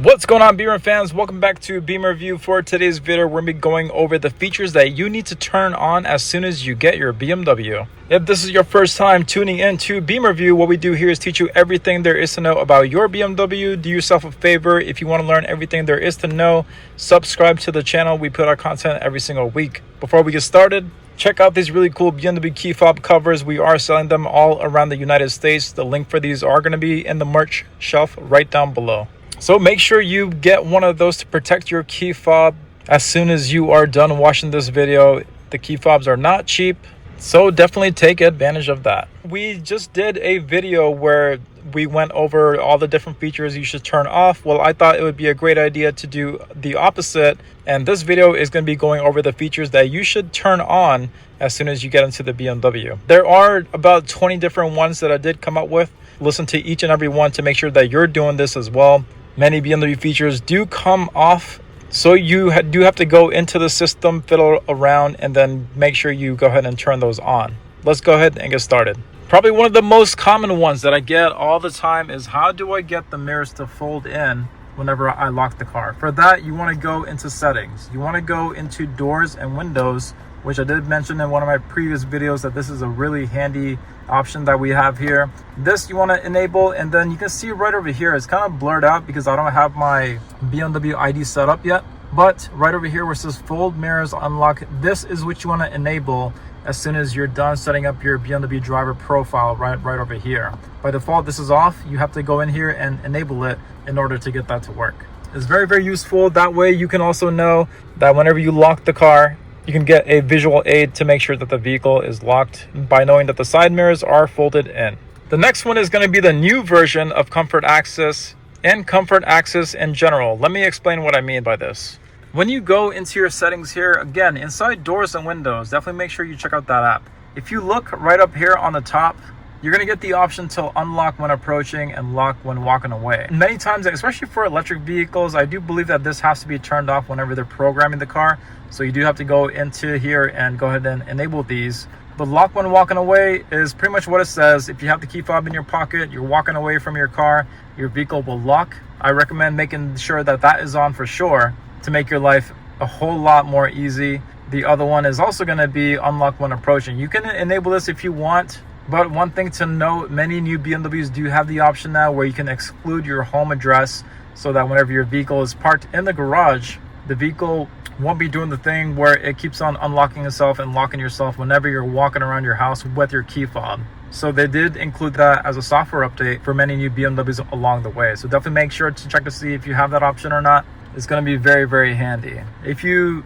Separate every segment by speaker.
Speaker 1: What's going on, Beamer fans? Welcome back to Beamerview. For today's video, we're going to be going over the features that you need to turn on as soon as you get your BMW. If this is your first time tuning in to Beamerview, what we do here is teach you everything there is to know about your BMW. Do yourself a favor. If you want to learn everything there is to know, subscribe to the channel. We put our content every single week. Before we get started, check out these really cool BMW key fob covers. We are selling them all around the United States. The link for these are going to be in the merch shelf right down below. So make sure you get one of those to protect your key fob as soon as you are done watching this video. The key fobs are not cheap, so definitely take advantage of that. We just did a video where we went over all the different features you should turn off. Well, I thought it would be a great idea to do the opposite, and this video is going to be going over the features that you should turn on as soon as you get into the BMW. There are about 20 different ones that I did come up with. Listen to each and every one to make sure that you're doing this as well. Many BMW features do come off, so you do have to go into the system, fiddle around, and then make sure you go ahead and turn those on. Let's go ahead and get started. Probably one of the most common ones that I get all the time is, how do I get the mirrors to fold in whenever I lock the car? For that, you want to go into settings. You want to go into doors and windows, which I did mention in one of my previous videos that this is a really handy option that we have here. This you want to enable, and then you can see right over here, it's kind of blurred out because I don't have my BMW ID set up yet. But right over here where it says fold mirrors unlock, this is what you want to enable as soon as you're done setting up your BMW driver profile right over here. By default, this is off. You have to go in here and enable it in order to get that to work. It's very useful. That way you can also know that whenever you lock the car, you can get a visual aid to make sure that the vehicle is locked by knowing that the side mirrors are folded in. The next one is going to be the new version of Comfort Access and Comfort Access in general. Let me explain what I mean by this. When you go into your settings here, again, inside doors and windows, definitely make sure you check out that app. If you look right up here on the top, you're going to get the option to unlock when approaching and lock when walking away. Many times, especially for electric vehicles, I do believe that this has to be turned off whenever they're programming the car. So you do have to go into here and go ahead and enable these. But lock when walking away is pretty much what it says. If you have the key fob in your pocket, you're walking away from your car, your vehicle will lock. I recommend making sure that that is on for sure to make your life a whole lot more easy. The other one is also going to be unlock when approaching. You can enable this if you want. But one thing to note, many new BMWs do have the option now where you can exclude your home address, so that whenever your vehicle is parked in the garage, the vehicle won't be doing the thing where it keeps on unlocking itself and locking yourself whenever you're walking around your house with your key fob. So they did include that as a software update for many new BMWs along the way. So definitely make sure to check to see if you have that option or not. It's going to be very handy. If you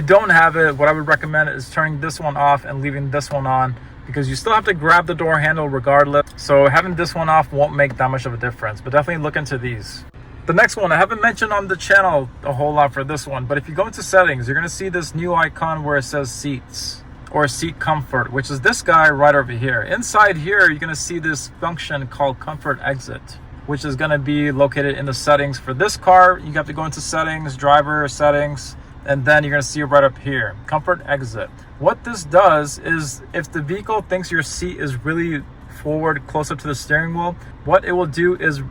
Speaker 1: don't have it, what I would recommend is turning this one off and leaving this one on, because you still have to grab the door handle regardless. So having this one off won't make that much of a difference, but definitely look into these. The next one I haven't mentioned on the channel a whole lot for this one, but if you go into settings, you're going to see this new icon where it says seats or seat comfort, which is this guy right over here. Inside here, you're going to see this function called comfort exit, which is going to be located in the settings for this car. You have to go into settings, driver settings, and then you're going to see it right up here, comfort exit. What this does is, if the vehicle thinks your seat is really forward, close up to the steering wheel, what it will do is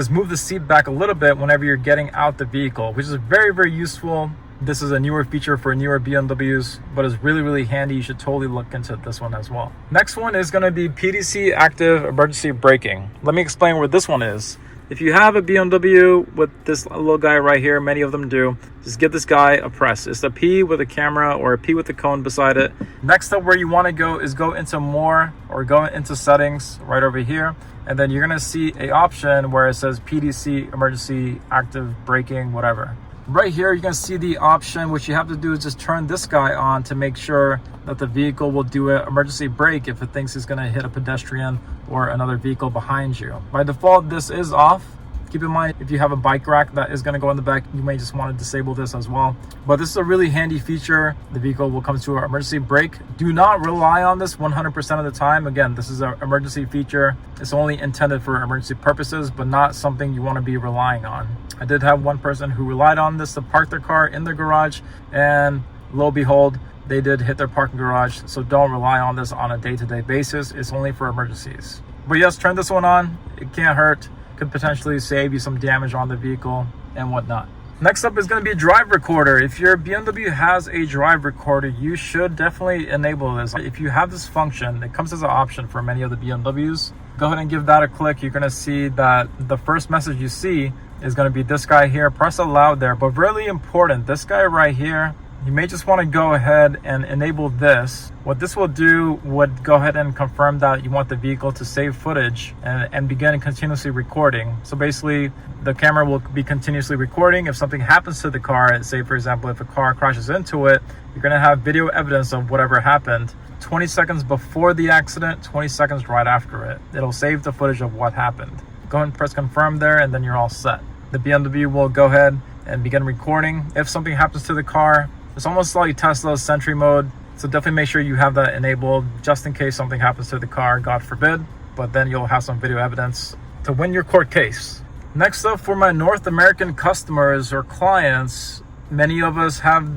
Speaker 1: move the seat back a little bit whenever you're getting out the vehicle, which is very useful. This is a newer feature for newer BMWs, but it's really handy. You should totally look into this one as well. Next one is going to be PDC Active Emergency Braking. Let me explain what this one is. If you have a BMW with this little guy right here, many of them do, just give this guy a press. It's a P with a camera or a P with a cone beside it. Next up, where you want to go is go into more or go into settings right over here. And then you're going to see an option where it says PDC Emergency Active Braking, whatever. Right here, you're going to see the option. What you have to do is just turn this guy on to make sure that the vehicle will do an emergency brake if it thinks it's going to hit a pedestrian or another vehicle behind you. By default, this is off. Keep in mind, if you have a bike rack that is going to go in the back, you may just want to disable this as well. But this is a really handy feature. The vehicle will come to an emergency brake. Do not rely on this 100% of the time. Again, this is an emergency feature. It's only intended for emergency purposes, but not something you want to be relying on. I did have one person who relied on this to park their car in their garage, and lo and behold, they did hit their parking garage. So don't rely on this on a day-to-day basis. It's only for emergencies. But yes, turn this one on. It can't hurt. Could potentially save you some damage on the vehicle. and whatnot. Next up is going to be drive recorder. If your BMW has a drive recorder, you should definitely enable this. If you have this function, it comes as an option for many of the BMWs. Go ahead and give that a click. You're going to see that the first message you see is going to be this guy here. Press allow there, but really important, this guy right here, you may just want to go ahead and enable this. What this will do would go ahead and confirm that you want the vehicle to save footage and begin continuously recording. So basically, the camera will be continuously recording. If something happens to the car, say for example, if a car crashes into it, you're going to have video evidence of whatever happened. 20 seconds before the accident, 20 seconds right after it. It'll save the footage of what happened. Go ahead and press confirm there, and then you're all set. The BMW will go ahead and begin recording. If something happens to the car, it's almost like Tesla's Sentry mode, so definitely make sure you have that enabled just in case something happens to the car, God forbid, but then you'll have some video evidence to win your court case. Next up, for my North American customers or clients, many of us have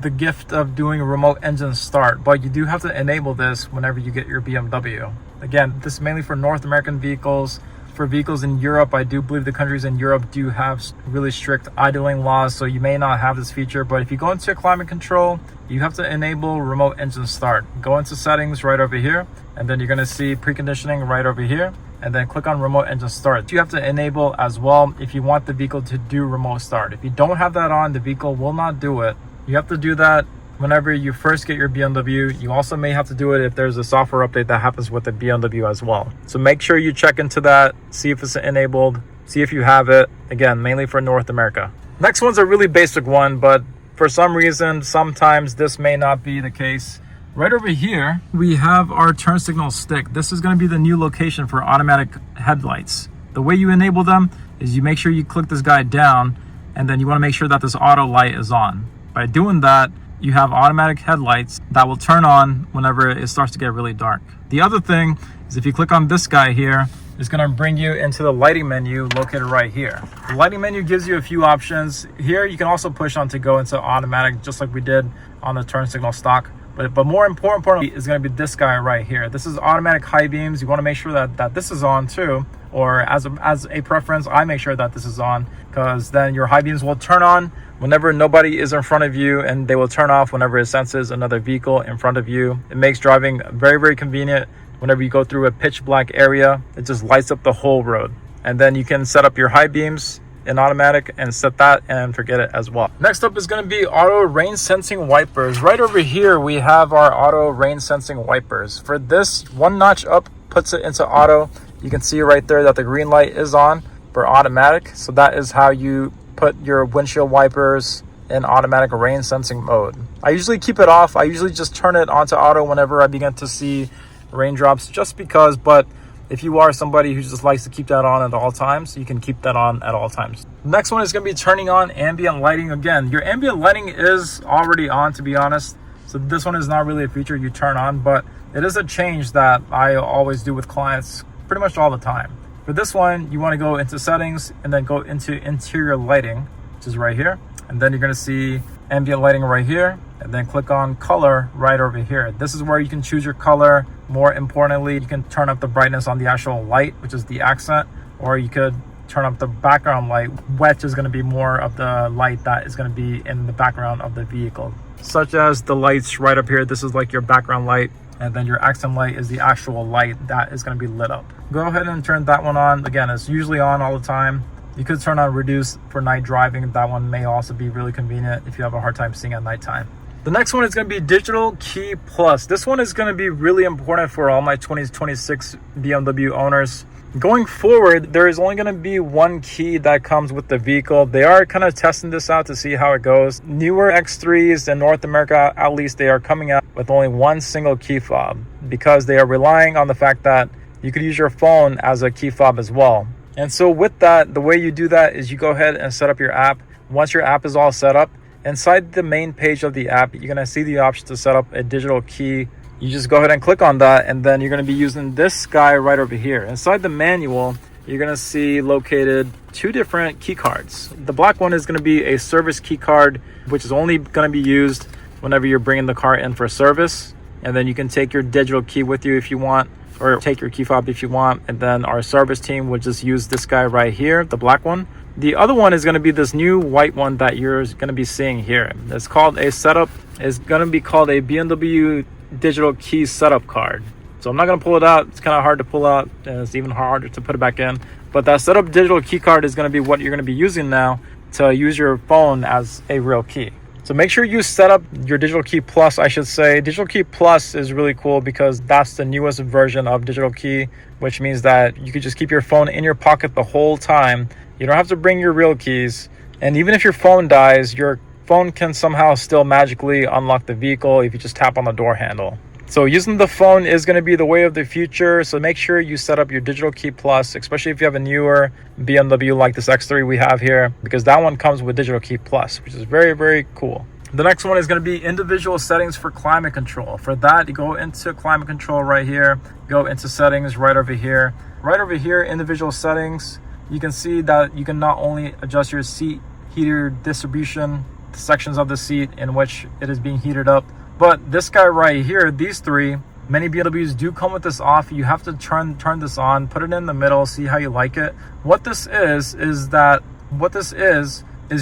Speaker 1: the gift of doing a remote engine start, but you do have to enable this whenever you get your BMW. Again, this is mainly for North American vehicles. For vehicles in Europe, I do believe the countries in Europe do have really strict idling laws, so you may not have this feature. But if you go into climate control, you have to enable remote engine start. Go into settings right over here, and then you're going to see preconditioning right over here, and then click on remote engine start. You have to enable as well if you want the vehicle to do remote start. If you don't have that on, the vehicle will not do it. You have to do that whenever you first get your BMW. You also may have to do it if there's a software update that happens with the BMW as well. So make sure you check into that, see if it's enabled, see if you have it. Again, mainly for North America. Next one's a really basic one, but for some reason, sometimes this may not be the case. Right over here, we have our turn signal stick. This is going to be the new location for automatic headlights. The way you enable them is you make sure you click this guy down, and then you want to make sure that this auto light is on. By doing that, you have automatic headlights that will turn on whenever it starts to get really dark. The other thing is if you click on this guy here, it's going to bring you into the lighting menu located right here. The lighting menu gives you a few options. Here you can also push on to go into automatic, just like we did on the turn signal stock. But more importantly is going to be this guy right here. This is automatic high beams. You want to make sure that this is on too, or as a preference, I make sure that this is on, because then your high beams will turn on whenever nobody is in front of you, and they will turn off whenever it senses another vehicle in front of you. It makes driving very, very convenient. Whenever you go through a pitch black area, it just lights up the whole road. And then you can set up your high beams in automatic and set that and forget it as well. Next up is going to be auto rain sensing wipers. Right over here, we have our auto rain sensing wipers. For this, one notch up puts it into auto. You can see right there that the green light is on for automatic. So that is how you put your windshield wipers in automatic rain sensing mode. I usually keep it off. I usually just turn it onto auto whenever I begin to see raindrops, just because, but if you are somebody who just likes to keep that on at all times, you can keep that on at all times. Next one is going to be turning on ambient lighting. Again, your ambient lighting is already on, to be honest. So this one is not really a feature you turn on, but it is a change that I always do with clients pretty much all the time. For this one, you want to go into settings and then go into interior lighting, which is right here. And then you're going to see ambient lighting right here, and then click on color right over here. This is where you can choose your color. More importantly, you can turn up the brightness on the actual light, which is the accent, or you could turn up the background light, which is going to be more of the light that is going to be in the background of the vehicle, such as the lights right up here. This is like your background light, and then your accent light is the actual light that is going to be lit up. Go ahead and turn that one on. Again, it's usually on all the time. You could turn on reduce for night driving. That one may also be really convenient if you have a hard time seeing at nighttime. The next one is going to be Digital Key Plus. This one is going to be really important for all my 2026 BMW owners. Going forward, there is only going to be one key that comes with the vehicle. They are kind of testing this out to see how it goes. Newer X3s in North America, at least, they are coming out with only one single key fob, because they are relying on the fact that you could use your phone as a key fob as well. And so with that, the way you do that is you go ahead and set up your app. Once your app is all set up, inside the main page of the app, you're going to see the option to set up a digital key. You just go ahead and click on that, and then you're going to be using this guy right over here. Inside the manual, you're going to see located two different key cards. The black one is going to be a service key card, which is only going to be used whenever you're bringing the car in for service. And then you can take your digital key with you if you want, or take your key fob if you want. And then our service team would just use this guy right here, the black one, The other one is going to be this new white one that you're going to be seeing here. It's called a setup. It's going to be called a BMW digital key setup card. So I'm not going to pull it out. It's kind of hard to pull out, and it's even harder to put it back in. But that setup digital key card is going to be what you're going to be using now to use your phone as a real key. So make sure you set up your Digital Key Plus, I should say. Digital Key Plus is really cool because that's the newest version of Digital Key, which means that you could just keep your phone in your pocket the whole time. You don't have to bring your real keys. And even if your phone dies, your phone can somehow still magically unlock the vehicle if you just tap on the door handle. So using the phone is going to be the way of the future. So make sure you set up your Digital Key Plus, especially if you have a newer BMW like this X3 we have here, because that one comes with Digital Key Plus, which is very, very cool. The next one is going to be individual settings for climate control. For that, you go into climate control right here, go into settings right over here. Right over here, individual settings, you can see that you can not only adjust your seat heater distribution, the sections of the seat in which it is being heated up, but this guy right here, these three, many BMWs do come with this off. You have to turn this on, put it in the middle, see how you like it. What this is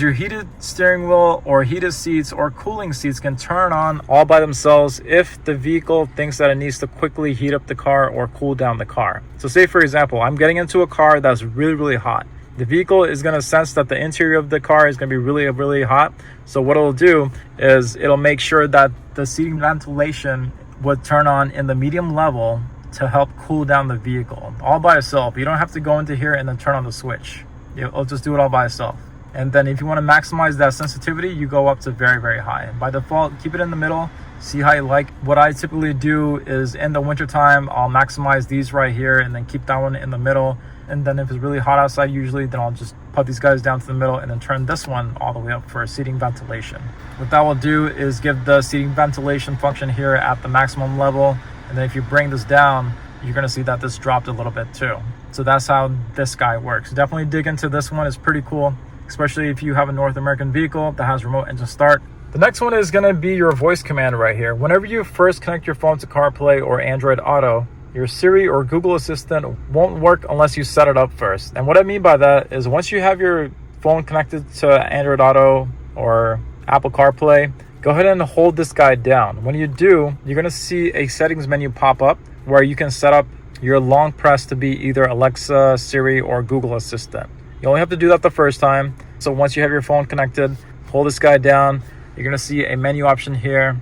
Speaker 1: your heated steering wheel or heated seats or cooling seats can turn on all by themselves if the vehicle thinks that it needs to quickly heat up the car or cool down the car. So say for example, I'm getting into a car that's really, really hot. The vehicle is going to sense that the interior of the car is going to be really, really hot. So what it'll do is it'll make sure that the seating ventilation would turn on in the medium level to help cool down the vehicle all by itself. You don't have to go into here and then turn on the switch. It'll just do it all by itself. And then if you want to maximize that sensitivity, you go up to very, very high. By default, keep it in the middle, see how you like. What I typically do is in the wintertime, I'll maximize these right here and then keep that one in the middle. And then if it's really hot outside usually, then I'll just put these guys down to the middle and then turn this one all the way up for seating ventilation. What that will do is give the seating ventilation function here at the maximum level. And then if you bring this down, you're going to see that this dropped a little bit too. So that's how this guy works. Definitely dig into this one. It's pretty cool, especially if you have a North American vehicle that has remote engine start. The next one is going to be your voice command right here. Whenever you first connect your phone to CarPlay or Android Auto, your Siri or Google Assistant won't work unless you set it up first. And what I mean by that is once you have your phone connected to Android Auto or Apple CarPlay, go ahead and hold this guy down. When you do, you're going to see a settings menu pop up where you can set up your long press to be either Alexa, Siri, or Google Assistant. You only have to do that the first time. So once you have your phone connected, hold this guy down. You're going to see a menu option here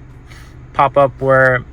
Speaker 1: pop up where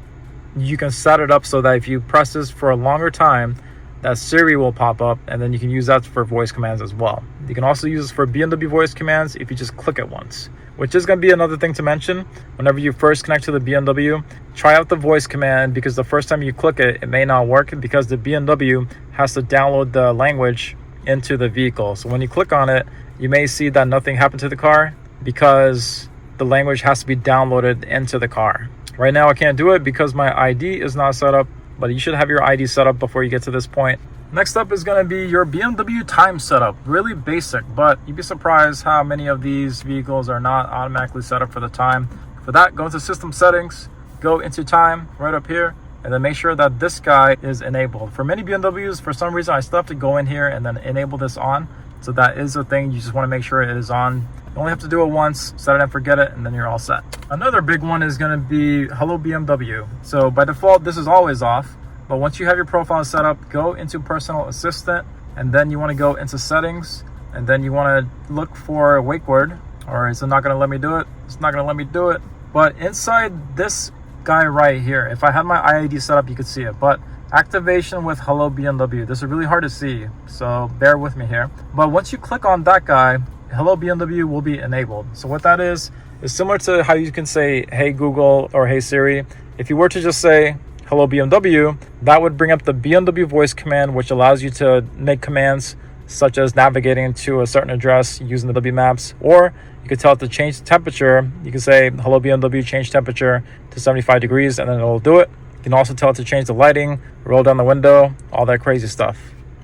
Speaker 1: you can set it up so that if you press this for a longer time, that Siri will pop up, and then you can use that for voice commands as well. You can also use this for BMW voice commands if you just click it once, which is going to be another thing to mention. Whenever you first connect to the BMW, try out the voice command, because the first time you click it, it may not work because the BMW has to download the language into the vehicle. So when you click on it, you may see that nothing happened to the car because the language has to be downloaded into the car. Right now I can't do it because my ID is not set up, but you should have your ID set up before you get to this point. Next up is going to be your BMW time setup. Really basic, but you'd be surprised how many of these vehicles are not automatically set up for the time. For that, go into system settings, go into time right up here, and then make sure that this guy is enabled. For many BMWs, for some reason, I still have to go in here and then enable this on. So that is a thing. You just want to make sure it is on. You only have to do it once, set it and forget it, and then you're all set. Another big one is going to be Hello BMW. So by default, this is always off. But once you have your profile set up, go into Personal Assistant, and then you want to go into Settings, and then you want to look for a wake word, or is it not going to let me do it? It's not going to let me do it. But inside this guy right here, if I had my IID set up, you could see it. But activation with Hello BMW. This is really hard to see, so bear with me here. But once you click on that guy, Hello BMW will be enabled. So what that is similar to how you can say, hey Google or hey Siri. If you were to just say, Hello BMW, that would bring up the BMW voice command, which allows you to make commands such as navigating to a certain address using the W maps, or you could tell it to change the temperature. You can say, Hello BMW, change temperature to 75 degrees, and then it'll do it. You can also tell it to change the lighting, roll down the window, all that crazy stuff.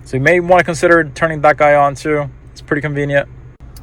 Speaker 1: So you may want to consider turning that guy on too. It's pretty convenient.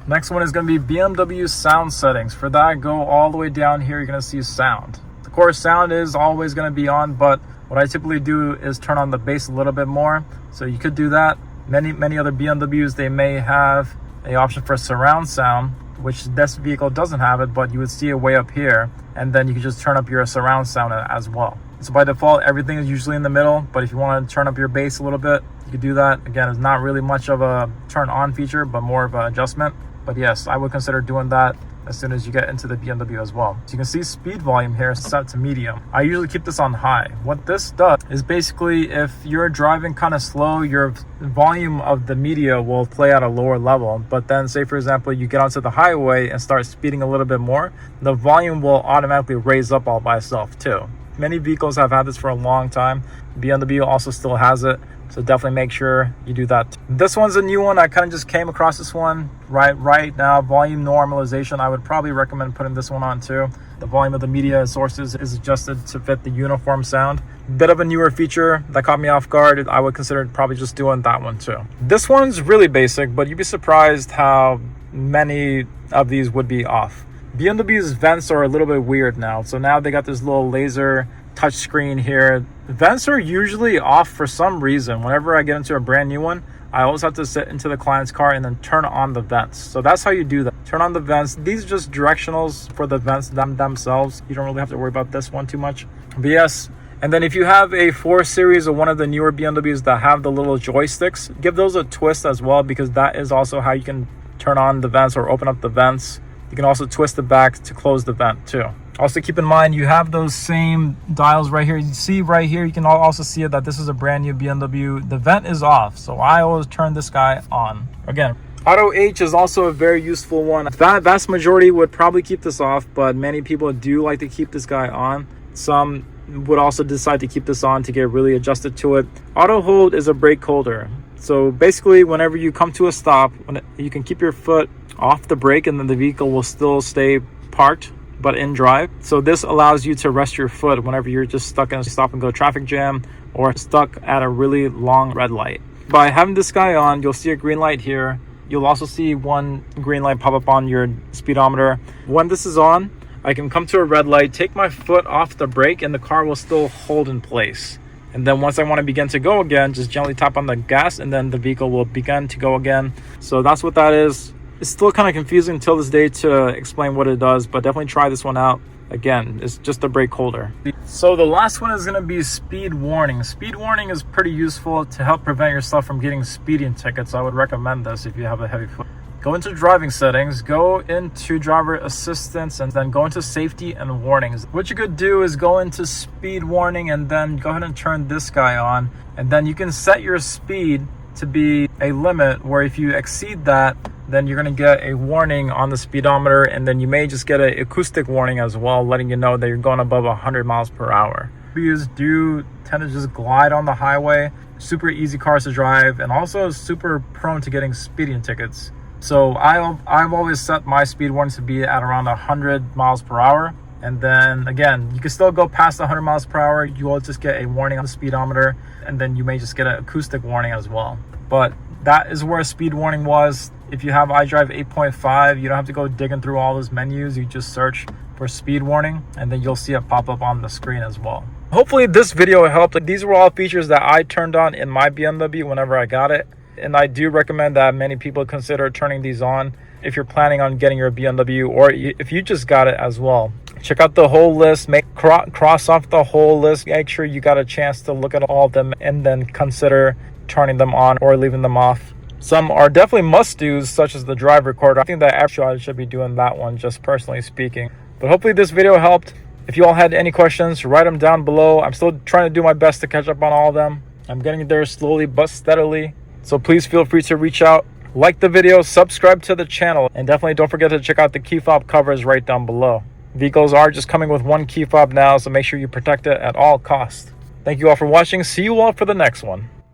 Speaker 1: Next one is going to be BMW sound settings. For that, go all the way down here. You're going to see sound. Of course, sound is always going to be on, but what I typically do is turn on the bass a little bit more. So you could do that. Many other BMWs, they may have an option for surround sound, which this vehicle doesn't have it, but you would see it way up here, and then you can just turn up your surround sound as well. So by default, everything is usually in the middle, but if you want to turn up your bass a little bit, you could do that. Again, it's not really much of a turn on feature, but more of an adjustment. But yes, I would consider doing that as soon as you get into the BMW as well. So you can see speed volume here is set to medium. I usually keep this on high. What this does is basically if you're driving kind of slow, your volume of the media will play at a lower level. But then say for example, you get onto the highway and start speeding a little bit more, the volume will automatically raise up all by itself too. Many vehicles have had this for a long time. BMW also still has it. So definitely make sure you do that. This one's a new one. I kind of just came across this one right now. Volume normalization. I would probably recommend putting this one on too. The volume of the media sources is adjusted to fit the uniform sound. Bit of a newer feature that caught me off guard. I would consider probably just doing that one too. This one's really basic, but you'd be surprised how many of these would be off. BMW's vents are a little bit weird now. So now they got this little laser touch screen here. Vents are usually off for some reason. Whenever I get into a brand new one, I always have to sit into the client's car and then turn on the vents. So that's how you do that. Turn on the vents. These are just directionals for the vents themselves. You don't really have to worry about this one too much. But yes, and then if you have a 4 Series or one of the newer BMWs that have the little joysticks, give those a twist as well, because that is also how you can turn on the vents or open up the vents. You can also twist it back to close the vent too. Also keep in mind, you have those same dials right here. You see right here, you can also see it that this is a brand new BMW. The vent is off, so I always turn this guy on. Again, Auto H is also a very useful one. That vast majority would probably keep this off, but many people do like to keep this guy on. Some would also decide to keep this on to get really adjusted to it. Auto Hold is a brake holder. So basically, whenever you come to a stop, you can keep your foot off the brake and then the vehicle will still stay parked but in drive. So this allows you to rest your foot whenever you're just stuck in a stop and go traffic jam or stuck at a really long red light. By having this guy on, you'll see a green light here. You'll also see one green light pop up on your speedometer. When this is on, I can come to a red light, take my foot off the brake, and the car will still hold in place. And then once I want to begin to go again, just gently tap on the gas and then the vehicle will begin to go again. So that's what that is. It's still kind of confusing till this day to explain what it does, but definitely try this one out. Again, it's just a brake holder. So the last one is going to be speed warning. Speed warning is pretty useful to help prevent yourself from getting speeding tickets. I would recommend this if you have a heavy foot. Go into driving settings, go into driver assistance, and then go into safety and warnings. What you could do is go into speed warning and then go ahead and turn this guy on. And then you can set your speed to be a limit where if you exceed that, then you're going to get a warning on the speedometer, and then you may just get an acoustic warning as well, letting you know that you're going above 100 miles per hour. BMWs do tend to just glide on the highway, super easy cars to drive, and also super prone to getting speeding tickets. So I've always set my speed warning to be at around 100 miles per hour. And then again, you can still go past 100 miles per hour. You will just get a warning on the speedometer, and then you may just get an acoustic warning as well. But that is where speed warning was. If you have iDrive 8.5, you don't have to go digging through all those menus. You just search for speed warning, and then you'll see it pop up on the screen as well. Hopefully this video helped. These were all features that I turned on in my BMW whenever I got it. And I do recommend that many people consider turning these on if you're planning on getting your BMW, or if you just got it as well. Check out the whole list, cross off the whole list, make sure you got a chance to look at all of them, and then consider turning them on or leaving them off. Some are definitely must-dos, such as the drive recorder. I think that actually I should be doing that one, just personally speaking. But hopefully this video helped. If you all had any questions, write them down below. I'm still trying to do my best to catch up on all of them. I'm getting there slowly but steadily. So please feel free to reach out, like the video, subscribe to the channel, and definitely don't forget to check out the key fob covers right down below. Vehicles are just coming with one key fob now, so make sure you protect it at all costs. Thank you all for watching. See you all for the next one.